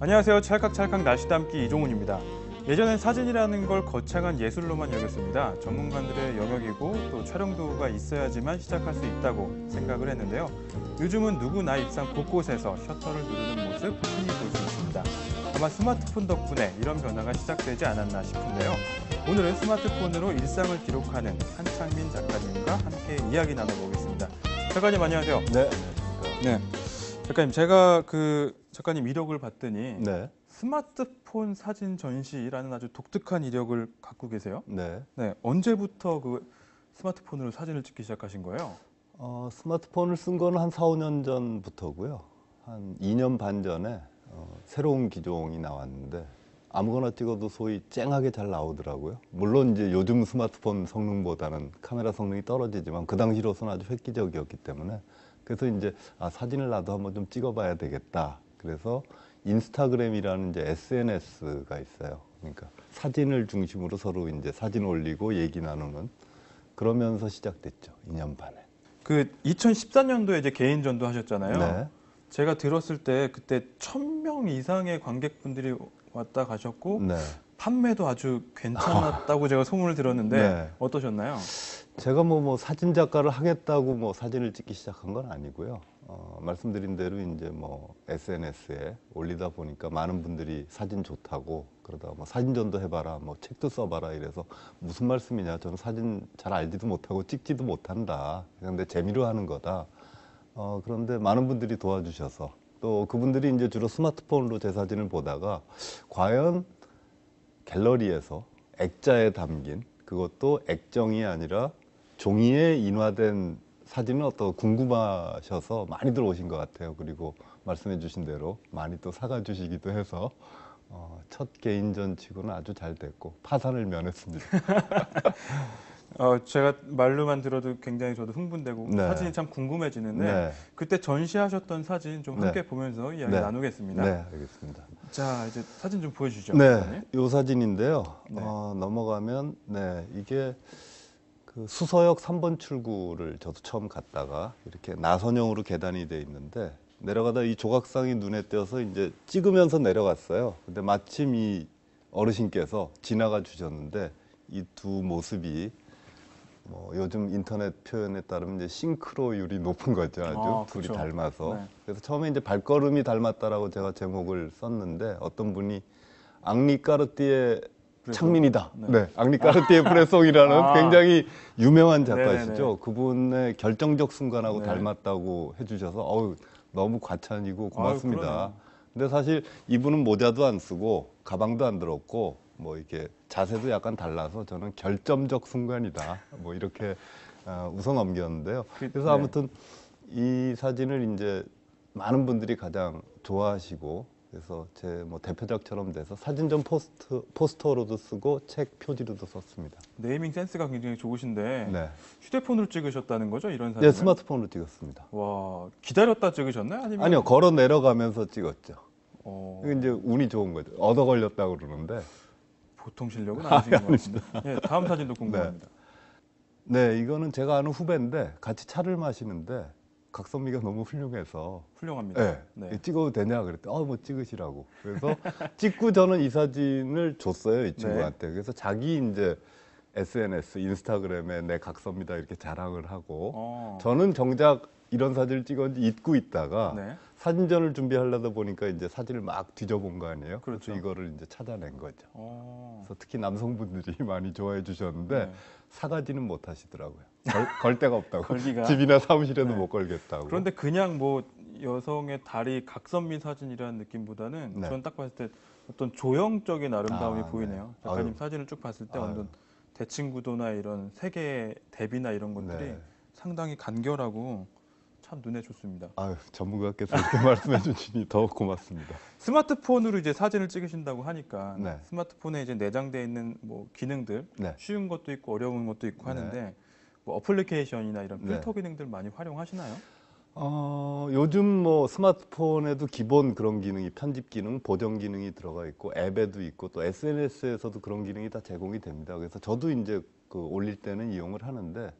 안녕하세요. 찰칵찰칵 날씨 담기 이종훈입니다. 예전엔 사진이라는 걸 거창한 예술로만 여겼습니다. 전문가들의 영역이고 또 촬영도구가 있어야지만 시작할 수 있다고 생각을 했는데요. 요즘은 누구나 일상 곳곳에서 셔터를 누르는 모습 흔히 볼 수 있습니다. 아마 스마트폰 덕분에 이런 변화가 시작되지 않았나 싶은데요. 오늘은 스마트폰으로 일상을 기록하는 한창민 작가님과 함께 이야기 나눠보겠습니다. 작가님 안녕하세요. 네, 네. 작가님, 제가 작가님 이력을 봤더니 네, 스마트폰 사진 전시라는 아주 독특한 이력을 갖고 계세요. 네. 네, 언제부터 스마트폰으로 사진을 찍기 시작하신 거예요? 스마트폰을 쓴 거는 한 4, 5년 전부터고요. 한 2년 반 전에 새로운 기종이 나왔는데 아무거나 찍어도 소위 쨍하게 잘 나오더라고요. 물론 이제 요즘 스마트폰 성능보다는 카메라 성능이 떨어지지만 그 당시로서는 아주 획기적이었기 때문에 그래서 이제 사진을 나도 한번 좀 찍어봐야 되겠다. 그래서 인스타그램이라는 이제 SNS가 있어요. 그러니까 사진을 중심으로 서로 이제 사진 올리고 얘기 나누는 그러면서 시작됐죠. 2년 반에. 2014년도에 이제 개인전도 하셨잖아요. 네. 제가 들었을 때 그때 1000명 이상의 관객분들이 왔다 가셨고 네. 판매도 아주 괜찮았다고 제가 소문을 들었는데 네. 어떠셨나요? 제가 뭐 사진 작가를 하겠다고 뭐 사진을 찍기 시작한 건 아니고요. 말씀드린 대로 이제 뭐 SNS에 올리다 보니까 많은 분들이 사진 좋다고 그러다 뭐 사진전도 해봐라, 뭐 책도 써봐라 이래서 무슨 말씀이냐. 저는 사진 잘 알지도 못하고 찍지도 못한다. 그런데 재미로 하는 거다. 그런데 많은 분들이 도와주셔서 또 그분들이 이제 주로 스마트폰으로 제 사진을 보다가 과연 갤러리에서 액자에 담긴 그것도 액정이 아니라 종이에 인화된 사진은 어떤 궁금하셔서 많이들 오신 것 같아요. 그리고 말씀해 주신 대로 많이 또 사가 주시기도 해서 첫 개인전 치고는 아주 잘 됐고 파산을 면했습니다. 제가 말로만 들어도 굉장히 저도 흥분되고 네. 사진이 참 궁금해지는데 네. 그때 전시하셨던 사진 좀 함께 네. 보면서 이야기 네. 나누겠습니다. 네, 알겠습니다. 자, 이제 사진 좀 보여주시죠. 네, 이 사진인데요. 네. 넘어가면 이게 그 수서역 3번 출구를 저도 처음 갔다가 이렇게 나선형으로 계단이 돼 있는데 내려가다 이 조각상이 눈에 띄어서 이제 찍으면서 내려갔어요. 근데 마침 이 어르신께서 지나가 주셨는데 이 두 모습이 뭐 요즘 인터넷 표현에 따르면 이제 싱크로율이 높은 거죠. 아주 둘이 그렇죠. 닮아서. 네. 그래서 처음에 이제 발걸음이 닮았다라고 제가 제목을 썼는데 어떤 분이 앙리 까르띠에 창민이다. 네. 네, 앙리 까르띠에 프레송이라는 굉장히 유명한 작가시죠. 네네네. 그분의 결정적 순간하고 네. 닮았다고 해주셔서 너무 과찬이고 고맙습니다. 그러네요. 근데 사실 이분은 모자도 안 쓰고 가방도 안 들었고 뭐 이렇게 자세도 약간 달라서 저는 결점적 순간이다. 뭐 이렇게 웃어 넘겼는데요. 그래서 네. 아무튼 이 사진을 이제 많은 분들이 가장 좋아하시고 그래서 제 뭐 대표작처럼 돼서 사진전 포스터로도 쓰고 책 표지로도 썼습니다. 네이밍 센스가 굉장히 좋으신데 네, 휴대폰으로 찍으셨다는 거죠? 이런 사진을? 네 스마트폰으로 찍었습니다. 와, 기다렸다 찍으셨나요? 아니면 아니요, 걸어 내려가면서 찍었죠. 어, 이게 이제 운이 좋은 거죠. 얻어 걸렸다고 그러는데. 보통 실력은 아니신 것 같습니다. 네, 다음 사진도 궁금합니다. 네, 이거는 제가 아는 후배인데 같이 차를 마시는데 각선미가 너무 훌륭해서 훌륭합니다. 네, 찍어도 되냐 그랬더니 뭐 찍으시라고. 그래서 찍고 저는 이 사진을 줬어요, 이 친구한테. 그래서 자기 이제 SNS, 인스타그램에 내 각선미다 이렇게 자랑을 하고 저는 정작 이런 사진을 찍었는지 잊고 있다가 네. 사진전을 준비하려다 보니까 이제 사진을 막 뒤져본 거 아니에요? 그렇죠. 그래서 이거를 이제 찾아낸 거죠. 어, 그래서 특히 남성분들이 많이 좋아해 주셨는데 네. 사가지는 못하시더라고요. 걸 데가 없다고. 걸기가. 집이나 사무실에도 네. 못 걸겠다고. 그런데 그냥 뭐 여성의 다리 각선미 사진이라는 느낌보다는 네. 저는 딱 봤을 때 어떤 조형적인 아름다움이 아, 보이네요. 네. 작가님 아유. 사진을 쭉 봤을 때 아유. 완전 대칭구도나 이런 세계 대비나 이런 것들이 네. 상당히 간결하고 참 눈에 좋습니다. 아유, 전문가께서 이렇게 말씀해 주시니 더 고맙습니다. 스마트폰으로 이제 사진을 찍으신다고 하니까 네. 스마트폰에 이제 내장되어 있는 뭐 기능들 네. 쉬운 것도 있고 어려운 것도 있고 네. 하는데 뭐 어플리케이션이나 이런 네. 필터 기능들 많이 활용하시나요? 요즘 뭐 스마트폰에도 기본 그런 기능이 편집 기능, 보정 기능이 들어가 있고 앱에도 있고 또 SNS에서도 그런 기능이 다 제공이 됩니다. 그래서 저도 이제 그 올릴 때는 이용을 하는데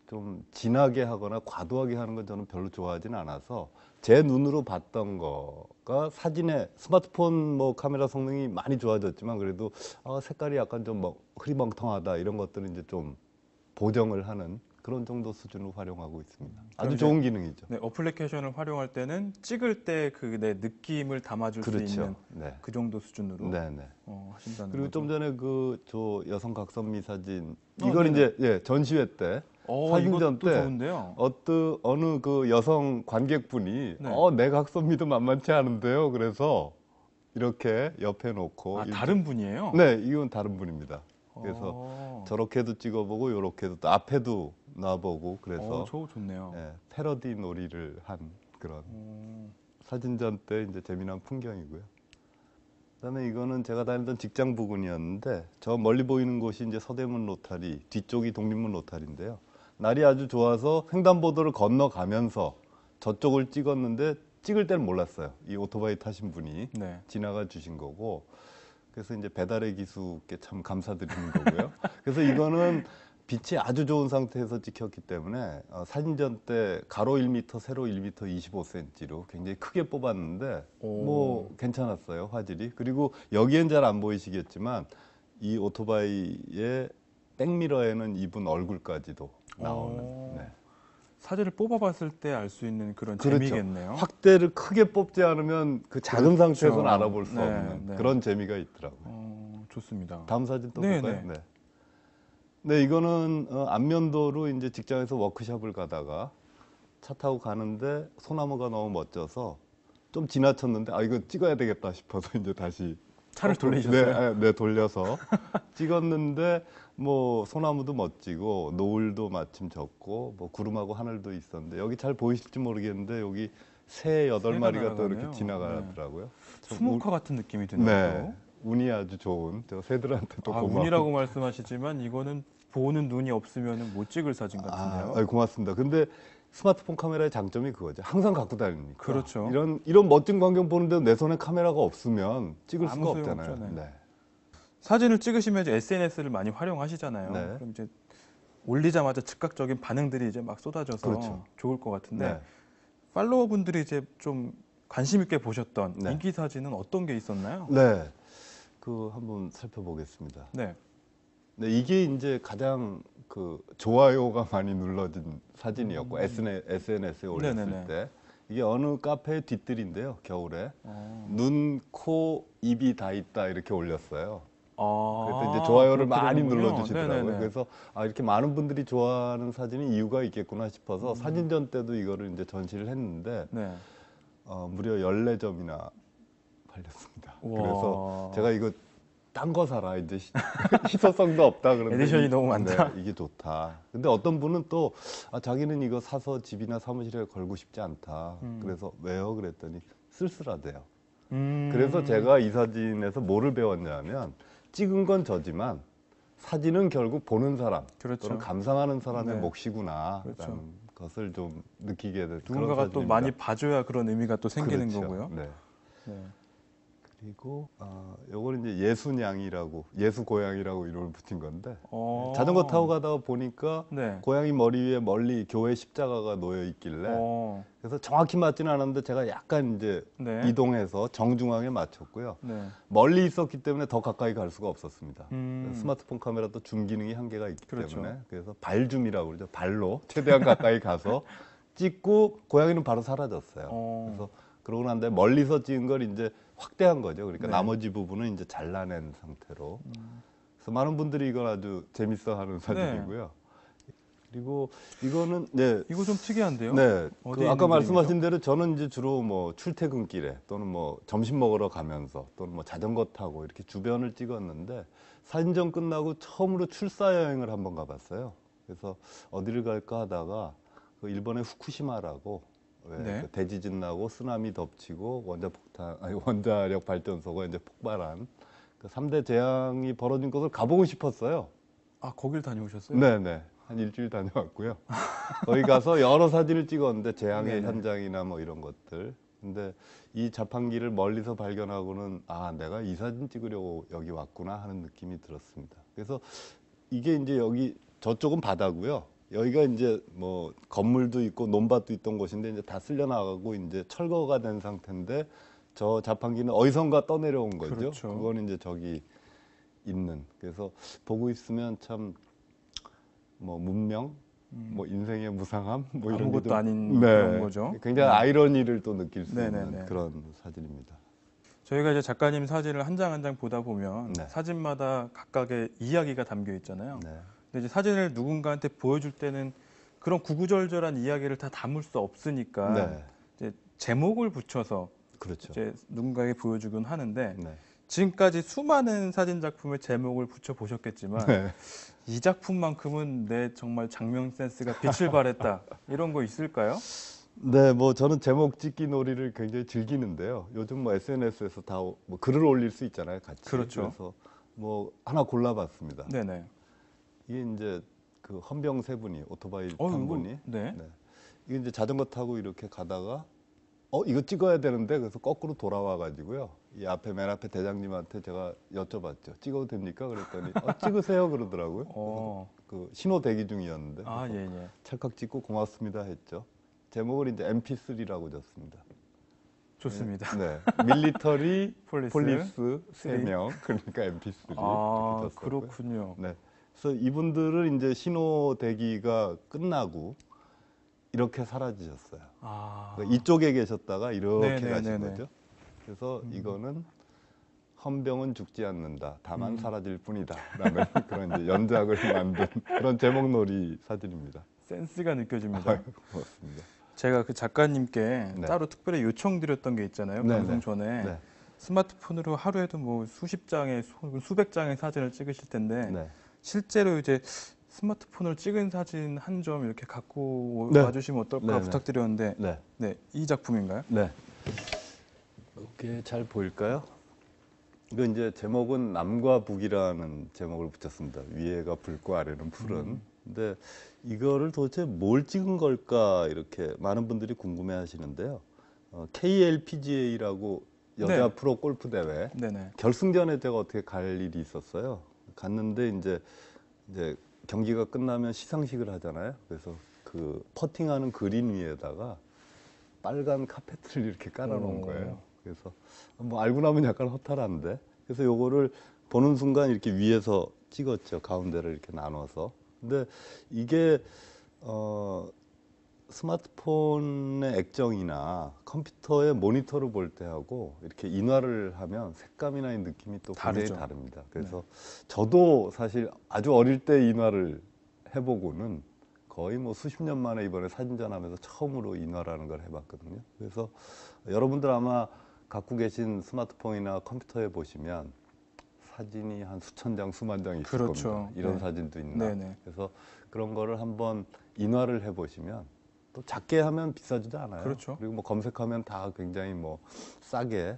좀 진하게 하거나 과도하게 하는 건 저는 별로 좋아하지는 않아서 제 눈으로 봤던 거가 사진에 스마트폰 뭐 카메라 성능이 많이 좋아졌지만 그래도 색깔이 약간 좀 뭐 흐리멍텅하다 이런 것들은 이제 좀 보정을 하는 그런 정도 수준으로 활용하고 있습니다. 아주 그럼 좋은 이제 기능이죠. 네, 어플리케이션을 활용할 때는 찍을 때 그 내 느낌을 담아줄 수 있는 그렇죠. 네. 그 정도 수준으로 네네. 하신다는 그리고 거죠. 좀 전에 그 저 여성 각선미 사진 어, 이걸 네네. 이제 예, 전시회 때 사진전 이것도 때 좋은데요. 어느 그 여성 관객분이 네. 내 각선미도 만만치 않은데요. 그래서 이렇게 옆에 놓고 다른 분이에요? 네, 이건 다른 분입니다. 그래서 어, 저렇게도 찍어보고 요렇게도 또 앞에도 놔보고 그래서 좋네요. 예, 패러디 놀이를 한 그런 어, 사진전 때 이제 재미난 풍경이고요. 그다음에 이거는 제가 다니던 직장 부근이었는데 저 멀리 보이는 곳이 이제 서대문 로타리, 뒤쪽이 독립문 로타리인데요. 날이 아주 좋아서 횡단보도를 건너가면서 저쪽을 찍었는데 찍을 때는 몰랐어요. 이 오토바이 타신 분이 네. 지나가 주신 거고. 그래서 이제 배달의 기수께 참 감사드리는 거고요. 그래서 이거는 빛이 아주 좋은 상태에서 찍혔기 때문에 사진전 때 가로 1m, 세로 1m 25cm로 굉장히 크게 뽑았는데 뭐 괜찮았어요, 화질이. 그리고 여기엔 잘 안 보이시겠지만 이 오토바이의 백미러에는 이분 얼굴까지도 나오는. 네. 사진을 뽑아봤을 때 알 수 있는 그런 그렇죠. 재미겠네요. 확대를 크게 뽑지 않으면 그 작은 그렇죠. 상태에서는 알아볼 수 네, 없는 네. 그런 재미가 있더라고요. 좋습니다. 다음 사진 또 네, 볼까요? 네. 네. 네, 이거는 안면도로 이제 직장에서 워크숍을 가다가 차 타고 가는데 소나무가 너무 멋져서 좀 지나쳤는데 이거 찍어야 되겠다 싶어서 이제 다시 차를 돌리셨어요? 네, 돌려서 찍었는데 뭐 소나무도 멋지고 노을도 마침 졌고 뭐 구름하고 하늘도 있었는데 여기 잘 보이실지 모르겠는데 여기 새 8마리가 또 이렇게 날아가네요. 지나가더라고요. 참 수목화 같은 느낌이 드네요. 네, 운이 아주 좋은 저 새들한테 또 고마운. 운이라고 말씀하시지만 이거는 보는 눈이 없으면 못 찍을 사진 같은데요. 고맙습니다. 근데 스마트폰 카메라의 장점이 그거죠. 항상 갖고 다니니까. 그렇죠. 이런 멋진 광경 보는데 내 손에 카메라가 없으면 찍을 아무 수가 소용 없잖아요. 없죠, 네. 네. 사진을 찍으시면 이제 SNS를 많이 활용하시잖아요. 네. 그럼 이제 올리자마자 즉각적인 반응들이 이제 막 쏟아져서 그렇죠. 좋을 것 같은데 네. 팔로워분들이 이제 좀 관심 있게 보셨던 네. 인기 사진은 어떤 게 있었나요? 네. 그 한번 살펴보겠습니다. 네. 네, 이게 이제 가장 그 좋아요가 많이 눌러진 사진이었고 SNS에 올렸을 네네네. 때 이게 어느 카페의 뒷뜰인데요. 겨울에 어. 눈, 코, 입이 다 있다 이렇게 올렸어요. 그래서 이제 그렇게 좋아요를 많이 되는군요. 눌러주시더라고요. 네네네. 그래서 이렇게 많은 분들이 좋아하는 사진이 이유가 있겠구나 싶어서 사진전 때도 이거를 이제 전시를 했는데 네. 무려 14점이나 팔렸습니다. 우와. 그래서 제가 이거 딴 거 사라 이제 희소성도 없다 그런데 에디션이 너무 많다. 네, 이게 좋다. 근데 어떤 분은 또 자기는 이거 사서 집이나 사무실에 걸고 싶지 않다. 그래서 왜요? 그랬더니 쓸쓸하대요. 그래서 제가 이 사진에서 뭐를 배웠냐면 찍은 건 저지만 사진은 결국 보는 사람 그렇죠. 또는 감상하는 사람의 네. 몫이구나 그렇죠. 라는 것을 좀 느끼게 된 누군가가 그런 또 사진입니다. 많이 봐줘야 그런 의미가 또 생기는 그렇죠. 거고요. 네. 네. 그리고 요거는 이제 예수냥이라고 예수 고양이라고 이름을 붙인 건데 자전거 타고 가다가 보니까 네. 고양이 머리 위에 멀리 교회 십자가가 놓여 있길래 그래서 정확히 맞지는 않았는데 제가 약간 이제 네. 이동해서 정중앙에 맞췄고요. 네. 멀리 있었기 때문에 더 가까이 갈 수가 없었습니다. 음. 스마트폰 카메라도 줌 기능이 한계가 있기 그렇죠. 때문에 그래서 발줌이라고 그러죠. 발로 최대한 가까이 가서 찍고 고양이는 바로 사라졌어요. 그래서 그러고 난 다음에 멀리서 찍은 걸 이제 확대한 거죠. 그러니까 네. 나머지 부분은 이제 잘라낸 상태로. 그래서 많은 분들이 이걸 아주 재밌어하는 사진이고요. 그리고 이거는 네. 이거 좀 특이한데요? 네. 어디에 그 아까 있는 말씀하신 그림이죠? 대로 저는 이제 주로 뭐 출퇴근길에 또는 뭐 점심 먹으러 가면서 또는 뭐 자전거 타고 이렇게 주변을 찍었는데 사진전 끝나고 처음으로 출사 여행을 한번 가봤어요. 그래서 어디를 갈까 하다가 그 일본의 후쿠시마라고 왜 네. 그 대지진 나고 쓰나미 덮치고 원자력 발전소가 이제 폭발한 그 3대 재앙이 벌어진 곳을 가보고 싶었어요. 거길 다녀오셨어요? 네네. 한 일주일 다녀왔고요. 거기 가서 여러 사진을 찍었는데 재앙의 네네. 현장이나 뭐 이런 것들. 근데 이 자판기를 멀리서 발견하고는 내가 이 사진 찍으려고 여기 왔구나 하는 느낌이 들었습니다. 그래서 이게 이제 여기 저쪽은 바다고요. 여기가 이제 뭐 건물도 있고 논밭도 있던 곳인데 이제 다 쓸려 나가고 이제 철거가 된 상태인데 저 자판기는 어디선가 떠내려온 거죠. 그렇죠. 그거는 이제 저기 있는. 그래서 보고 있으면 참 뭐 문명, 뭐 인생의 무상함, 뭐 이런 아무것도 게 좀- 아닌 네. 그런 거죠. 굉장히 아이러니를 또 느낄 수 네네네. 있는 그런 사진입니다. 저희가 이제 작가님 사진을 한 장 한 장 보다 보면 네. 사진마다 각각의 이야기가 담겨 있잖아요. 네. 근데 이제 사진을 누군가한테 보여줄 때는 그런 구구절절한 이야기를 다 담을 수 없으니까 네. 이제 제목을 붙여서 그렇죠. 이제 누군가에게 보여주곤 하는데 네. 지금까지 수많은 사진 작품에 제목을 붙여 보셨겠지만 네. 이 작품만큼은 내 정말 장면 센스가 빛을 발했다 이런 거 있을까요? 네, 뭐 저는 제목 짓기 놀이를 굉장히 즐기는데요. 요즘 뭐 SNS에서 다 뭐 글을 올릴 수 있잖아요, 같이. 그렇죠. 그래서 뭐 하나 골라봤습니다. 네네. 이게 이제 그 헌병 세 분이 오토바이 어, 탄 이거- 분이 네. 네. 이게 이제 자전거 타고 이렇게 가다가 이거 찍어야 되는데 그래서 거꾸로 돌아와 가지고요. 이 앞에 맨 앞에 대장님한테 제가 여쭤봤죠. 찍어도 됩니까? 그랬더니 찍으세요 그러더라고요. 어. 그 신호 대기 중이었는데 아, 그래서 예, 예. 찰칵 찍고 고맙습니다 했죠. 제목을 이제 MP3라고 줬습니다. 좋습니다. 네. 밀리터리 폴리스. 폴리스 3명 그러니까 MP3 아, 이렇게 줬었고요. 그렇군요. 네. 그래서 이분들은 이제 신호 대기가 끝나고 이렇게 사라지셨어요. 아. 그러니까 이쪽에 계셨다가 이렇게 네네네네. 가신 거죠. 그래서 이거는 헌병은 죽지 않는다. 다만 사라질 뿐이다. 라는 그런 이제 연작을 만든 그런 제목놀이 사진입니다. 센스가 느껴집니다. 고맙습니다. 제가 그 작가님께 네. 따로 특별히 요청드렸던 게 있잖아요. 네, 방송 네. 전에 네. 스마트폰으로 하루에도 뭐 수십 장의 수백 장의 사진을 찍으실 텐데 네. 실제로 이제 스마트폰을 찍은 사진 한 점 이렇게 갖고 네. 와주시면 어떨까 네, 네. 부탁드렸는데 네. 네, 이 작품인가요? 네. 이게 잘 보일까요? 이거 이제 제목은 남과 북이라는 제목을 붙였습니다. 위에가 붉고 아래는 푸른. 근데 이거를 도대체 뭘 찍은 걸까 이렇게 많은 분들이 궁금해 하시는데요. KLPGA라고 여자 네. 프로 골프 대회 네네. 결승전에 제가 어떻게 갈 일이 있었어요. 갔는데 이제 경기가 끝나면 시상식을 하잖아요. 그래서 그 퍼팅하는 그린 위에다가 빨간 카페트를 이렇게 깔아놓은 오. 거예요. 그래서 뭐 알고 나면 약간 허탈한데. 그래서 요거를 보는 순간 이렇게 위에서 찍었죠. 가운데를 이렇게 나눠서. 근데 이게 스마트폰의 액정이나 컴퓨터의 모니터를 볼 때하고 이렇게 인화를 하면 색감이나 이 느낌이 또 굉장히 다르죠. 다릅니다. 그래서 저도 사실 아주 어릴 때 인화를 해보고는 거의 뭐 수십 년 만에 이번에 사진전하면서 처음으로 인화라는 걸 해봤거든요. 그래서 여러분들 아마 갖고 계신 스마트폰이나 컴퓨터에 보시면 사진이 한 수천 장, 수만 장 있을 그렇죠. 겁니다. 이런 네. 사진도 있나. 네네. 그래서 그런 거를 한번 인화를 해보시면 또 작게 하면 비싸지도 않아요. 그렇죠. 그리고 뭐 검색하면 다 굉장히 뭐 싸게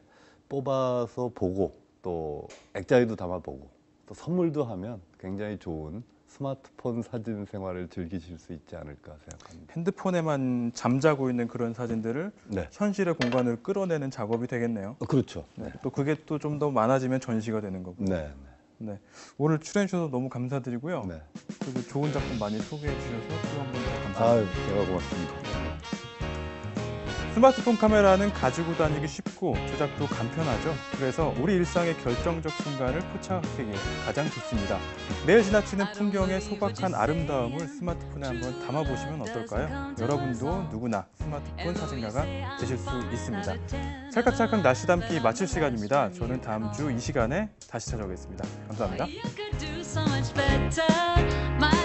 뽑아서 보고 또 액자에도 담아보고 또 선물도 하면 굉장히 좋은 스마트폰 사진 생활을 즐기실 수 있지 않을까 생각합니다. 핸드폰에만 잠자고 있는 그런 사진들을 네. 현실의 공간을 끌어내는 작업이 되겠네요. 그렇죠. 네. 또 그게 또 좀 더 많아지면 전시가 되는 거고. 네. 네. 오늘 출연해 주셔서 너무 감사드리고요. 네. 그리고 좋은 작품 많이 소개해 주셔서 또 한 번 더 감사합니다. 아유, 제가 고맙습니다. 스마트폰 카메라는 가지고 다니기 쉽고 조작도 간편하죠. 그래서 우리 일상의 결정적 순간을 포착하기 위해 가장 좋습니다. 매일 지나치는 풍경의 소박한 아름다움을 스마트폰에 한번 담아보시면 어떨까요? 여러분도 누구나 스마트폰 사진가가 되실 수 있습니다. 찰칵찰칵 날씨 담기 마칠 시간입니다. 저는 다음 주 이 시간에 다시 찾아오겠습니다. 감사합니다. You could do so much better. My